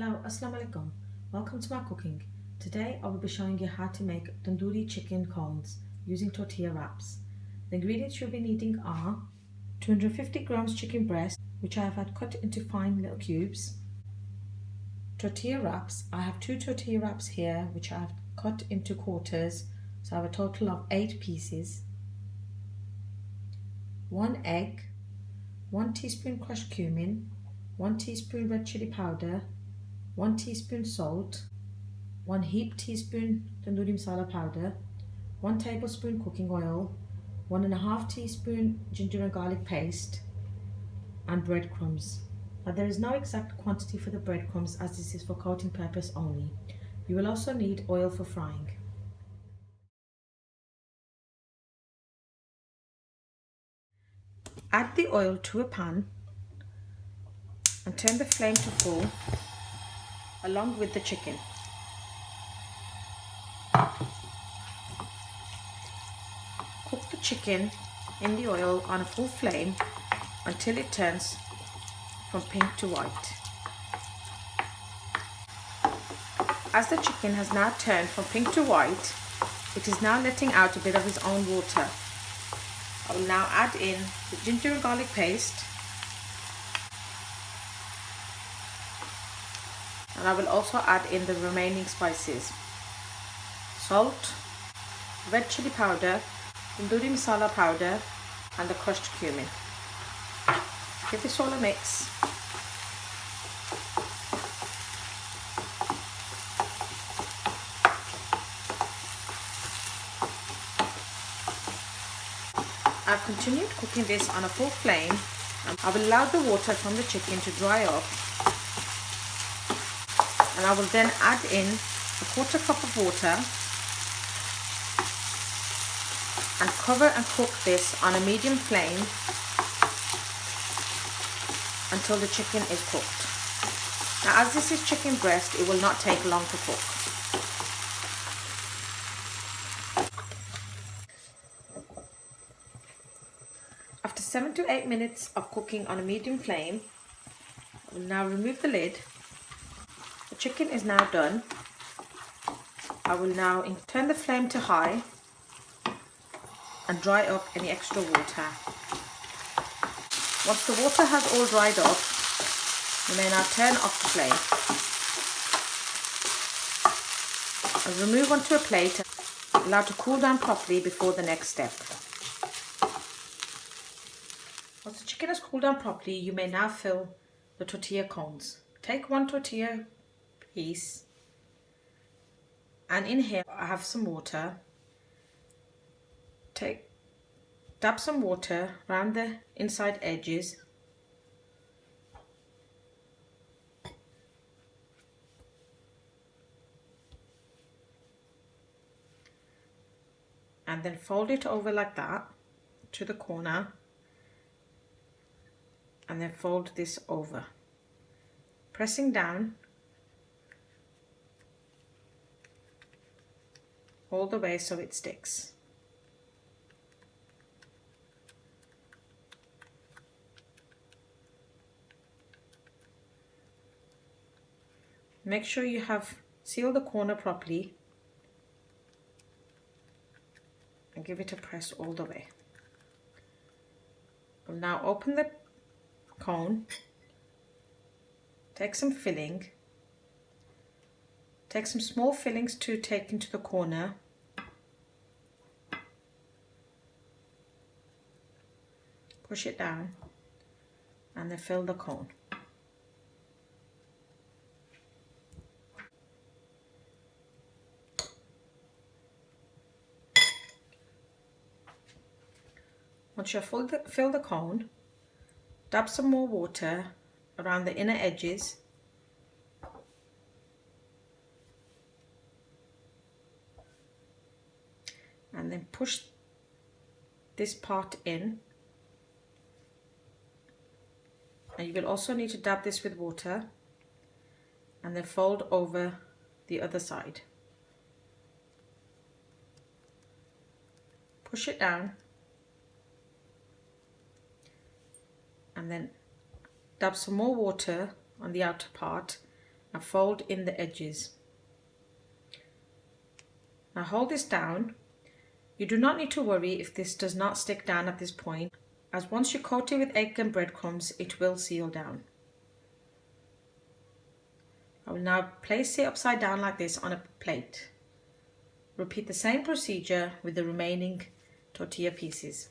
Hello, Assalamu alaikum. Welcome to my cooking. Today I will be showing you how to make tandoori chicken cones using tortilla wraps. The ingredients you'll be needing are 250 grams chicken breast, which I have had cut into fine little cubes. Tortilla wraps. I have 2 tortilla wraps here, which I have cut into quarters, so I have a total of 8 pieces. 1 egg, 1 teaspoon crushed cumin, 1 teaspoon red chilli powder, 1 teaspoon salt, 1 heaped teaspoon tandoori masala powder, 1 tablespoon cooking oil, 1.5 teaspoon ginger and garlic paste, and breadcrumbs. Now there is no exact quantity for the breadcrumbs as this is for coating purpose only. You will also need oil for frying. Add the oil to a pan and turn the flame to full along with the chicken. Cook the chicken in the oil on a full flame until it turns from pink to white. As the chicken has now turned from pink to white, it is now letting out a bit of its own water. I will now add in the ginger and garlic paste, and I will also add in the remaining spices: salt, red chili powder, tandoori masala powder, and the crushed cumin. Give this all a mix. I've continued cooking this on a full flame. I will allow the water from the chicken to dry up, and I will then add in a 1/4 cup of water and cover and cook this on a medium flame until the chicken is cooked. Now as this is chicken breast, it will not take long to cook. After 7 to 8 minutes of cooking on a medium flame, I will now remove the lid. The chicken is now done. I will now turn the flame to high and dry up any extra water. Once the water has all dried up, you may now turn off the flame and remove onto a plate and allow to cool down properly before the next step. Once the chicken has cooled down properly, you may now fill the tortilla cones. Take 1 tortilla piece, and in here I have some water. Dab some water around the inside edges and then fold it over like that to the corner, and then fold this over, pressing down all the way so it sticks. Make sure you have sealed the corner properly and give it a press all the way. I'll now open the cone, take some filling, take some small fillings to take into the corner, push it down, and then fill the cone. Once you've filled the cone, dab some more water around the inner edges and then push this part in, and you will also need to dab this with water and then fold over the other side. Push it down and then dab some more water on the outer part and fold in the edges. Now hold this down. You do not need to worry if this does not stick down at this point, as once you coat it with egg and breadcrumbs, it will seal down. I will now place it upside down like this on a plate. Repeat the same procedure with the remaining tortilla pieces.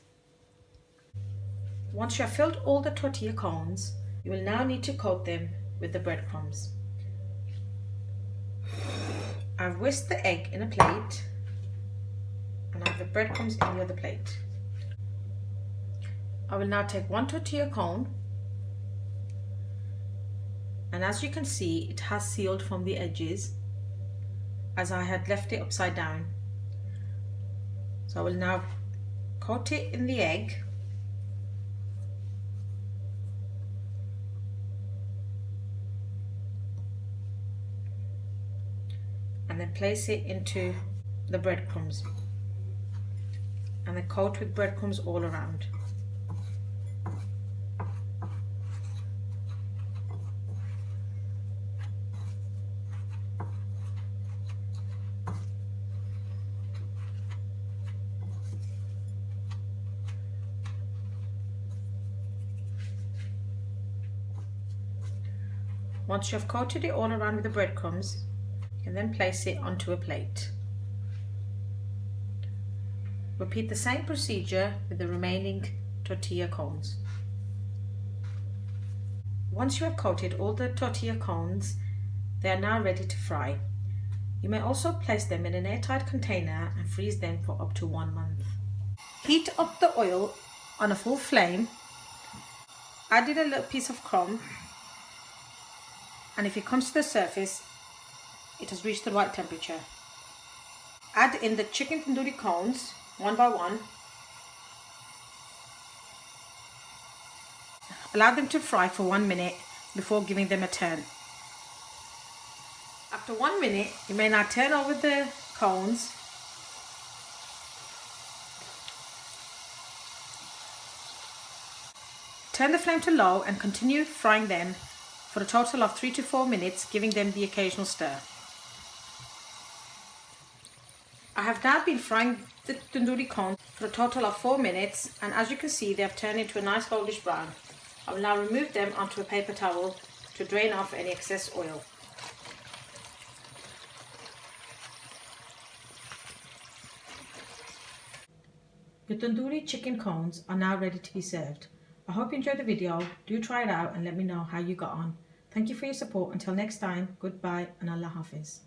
Once you have filled all the tortilla cones, you will now need to coat them with the breadcrumbs. I've whisked the egg in a plate and I have the breadcrumbs in the other plate. I will now take one tortilla cone, and as you can see, it has sealed from the edges as I had left it upside down. So I will now coat it in the egg and then place it into the breadcrumbs and then coat with breadcrumbs all around. Once you have coated it all around with the breadcrumbs, you can then place it onto a plate. Repeat the same procedure with the remaining tortilla cones. Once you have coated all the tortilla cones, they are now ready to fry. You may also place them in an airtight container and freeze them for up to 1 month. Heat up the oil on a full flame, add in a little piece of crumb, and if it comes to the surface, it has reached the right temperature. Add in the chicken tandoori cones one by one. Allow them to fry for 1 minute before giving them a turn. After 1 minute, you may now turn over the cones turn the flame to low and continue frying them for a total of 3 to 4 minutes, giving them the occasional stir. I have now been frying the tandoori cones for a total of 4 minutes, and as you can see, they have turned into a nice goldish brown. I will now remove them onto a paper towel to drain off any excess oil. Your tandoori chicken cones are now ready to be served. I hope you enjoyed the video. Do try it out and let me know how you got on. Thank you for your support. Until next time, goodbye and Allah Hafiz.